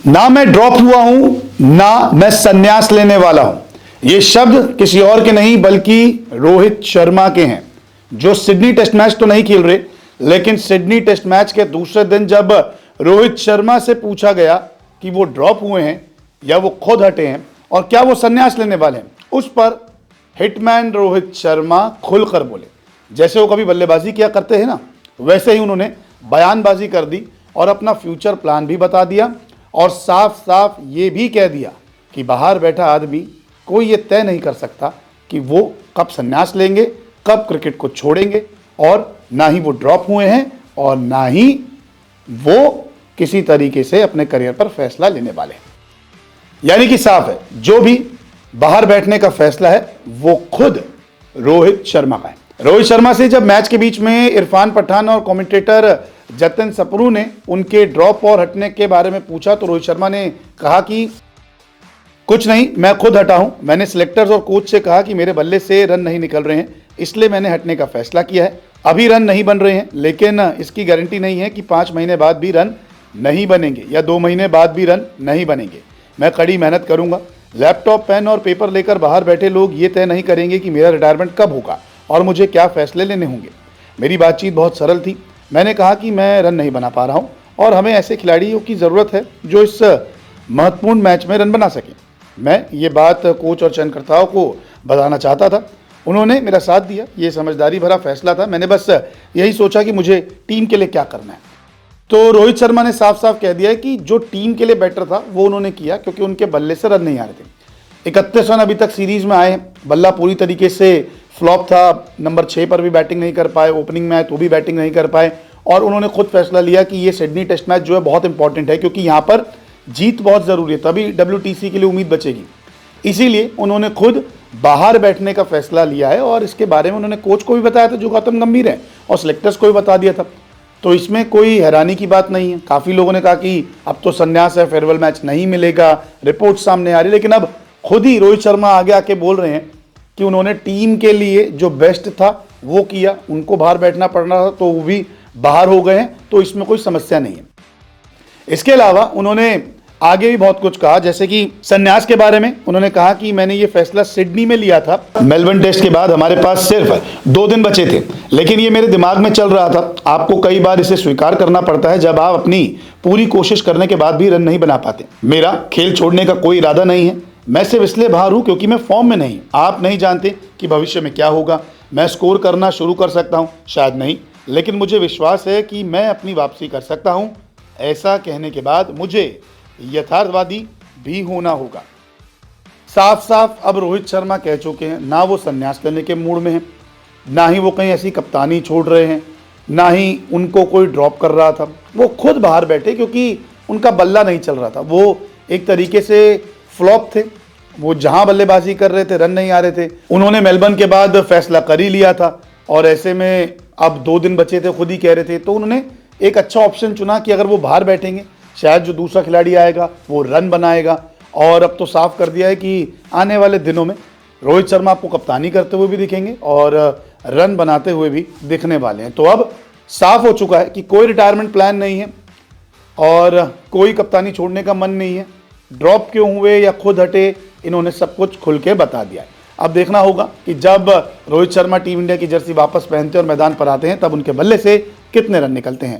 ना मैं ड्रॉप हुआ हूं, ना मैं संन्यास लेने वाला हूं। ये शब्द किसी और के नहीं बल्कि रोहित शर्मा के हैं, जो सिडनी टेस्ट मैच तो नहीं खेल रहे, लेकिन सिडनी टेस्ट मैच के दूसरे दिन जब रोहित शर्मा से पूछा गया कि वो ड्रॉप हुए हैं या वो खुद हटे हैं और क्या वो संन्यास लेने वाले हैं, उस पर हिटमैन रोहित शर्मा खुलकर बोले। जैसे वो कभी बल्लेबाजी किया करते हैं ना, वैसे ही उन्होंने बयानबाजी कर दी और अपना फ्यूचर प्लान भी बता दिया और साफ साफ ये भी कह दिया कि बाहर बैठा आदमी कोई ये तय नहीं कर सकता कि वो कब संन्यास लेंगे, कब क्रिकेट को छोड़ेंगे, और ना ही वो ड्रॉप हुए हैं और ना ही वो किसी तरीके से अपने करियर पर फैसला लेने वाले हैं। यानी कि साफ है, जो भी बाहर बैठने का फैसला है वो खुद रोहित शर्मा का है। रोहित शर्मा से जब मैच के बीच में इरफान पठान और कमेंटेटर जतिन सप्रू ने उनके ड्रॉप और हटने के बारे में पूछा तो रोहित शर्मा ने कहा कि कुछ नहीं, मैं खुद हटा हूं। मैंने सिलेक्टर्स और कोच से कहा कि मेरे बल्ले से रन नहीं निकल रहे हैं, इसलिए मैंने हटने का फैसला किया है। अभी रन नहीं बन रहे हैं, लेकिन इसकी गारंटी नहीं है कि 5 महीने बाद भी रन नहीं बनेंगे या 2 महीने बाद भी रन नहीं बनेंगे। मैं कड़ी मेहनत करूंगा। लैपटॉप, पेन और पेपर लेकर बाहर बैठे लोग ये तय नहीं करेंगे कि मेरा रिटायरमेंट कब होगा और मुझे क्या फैसले लेने होंगे। मेरी बातचीत बहुत सरल थी। मैंने कहा कि मैं रन नहीं बना पा रहा हूँ और हमें ऐसे खिलाड़ियों की ज़रूरत है जो इस महत्वपूर्ण मैच में रन बना सकें। मैं ये बात कोच और चयनकर्ताओं को बताना चाहता था। उन्होंने मेरा साथ दिया। ये समझदारी भरा फैसला था। मैंने बस यही सोचा कि मुझे टीम के लिए क्या करना है। तो रोहित शर्मा ने साफ साफ कह दिया कि जो टीम के लिए बेटर था वो उन्होंने किया, क्योंकि उनके बल्ले से रन नहीं आ रहे थे। 31 रन अभी तक सीरीज में आए। बल्ला पूरी तरीके से फ्लॉप था। नंबर 6 पर भी बैटिंग नहीं कर पाए। ओपनिंग में आए तो भी बैटिंग नहीं कर पाए और उन्होंने खुद फैसला लिया कि ये सिडनी टेस्ट मैच जो है बहुत इंपॉर्टेंट है, क्योंकि यहाँ पर जीत बहुत ज़रूरी है, तभी WTC के लिए उम्मीद बचेगी। इसीलिए उन्होंने खुद बाहर बैठने का फैसला लिया है और इसके बारे में उन्होंने कोच को भी बताया था जो गौतम गंभीर है, और सिलेक्टर्स को भी बता दिया था। तो इसमें कोई हैरानी की बात नहीं है। काफ़ी लोगों ने कहा कि अब तो संन्यास है, फेयरवेल मैच नहीं मिलेगा, रिपोर्ट सामने आ रही, लेकिन अब खुद ही रोहित शर्मा आगे आके बोल रहे हैं कि उन्होंने टीम के लिए जो बेस्ट था वो किया। उनको बाहर बैठना पड़ रहा था तो वो भी बाहर हो गए हैं, तो इसमें कोई समस्या नहीं है। इसके अलावा उन्होंने आगे भी बहुत कुछ कहा, जैसे कि संन्यास के बारे में उन्होंने कहा कि मैंने ये फैसला सिडनी में लिया था। मेलबर्न टेस्ट के बाद हमारे पास सिर्फ 2 दिन बचे थे, लेकिन ये मेरे दिमाग में चल रहा था। आपको कई बार इसे स्वीकार करना पड़ता है जब आप अपनी पूरी कोशिश करने के बाद भी रन नहीं बना पाते। मेरा खेल छोड़ने का कोई इरादा नहीं है। मैं सिर्फ इसलिए बाहर हूं क्योंकि मैं फॉर्म में नहीं। आप नहीं जानते कि भविष्य में क्या होगा। मैं स्कोर करना शुरू कर सकता हूं, शायद नहीं, लेकिन मुझे विश्वास है कि मैं अपनी वापसी कर सकता हूं। ऐसा कहने के बाद मुझे यथार्थवादी भी होना होगा। साफ साफ अब रोहित शर्मा कह चुके हैं, ना वो संन्यास लेने के मूड में हैं, ना ही वो कहीं ऐसी कप्तानी छोड़ रहे हैं, ना ही उनको कोई ड्रॉप कर रहा था। वो खुद बाहर बैठे क्योंकि उनका बल्ला नहीं चल रहा था। वो एक तरीके से फ्लॉप थे। वो जहां बल्लेबाजी कर रहे थे रन नहीं आ रहे थे। उन्होंने मेलबर्न के बाद फैसला कर ही लिया था और ऐसे में अब 2 दिन बचे थे, खुद ही कह रहे थे, तो उन्होंने एक अच्छा ऑप्शन चुना कि अगर वो बाहर बैठेंगे शायद जो दूसरा खिलाड़ी आएगा वो रन बनाएगा। और अब तो साफ कर दिया है कि आने वाले दिनों में रोहित शर्मा आपको कप्तानी करते हुए भी दिखेंगे और रन बनाते हुए भी दिखने वाले हैं। तो अब साफ हो चुका है कि कोई रिटायरमेंट प्लान नहीं है और कोई कप्तानी छोड़ने का मन नहीं है। ड्रॉप क्यों हुए या खुद हटे, इन्होंने सब कुछ खुल के बता दिया है। अब देखना होगा कि जब रोहित शर्मा टीम इंडिया की जर्सी वापस पहनते और मैदान पर आते हैं तब उनके बल्ले से कितने रन निकलते हैं।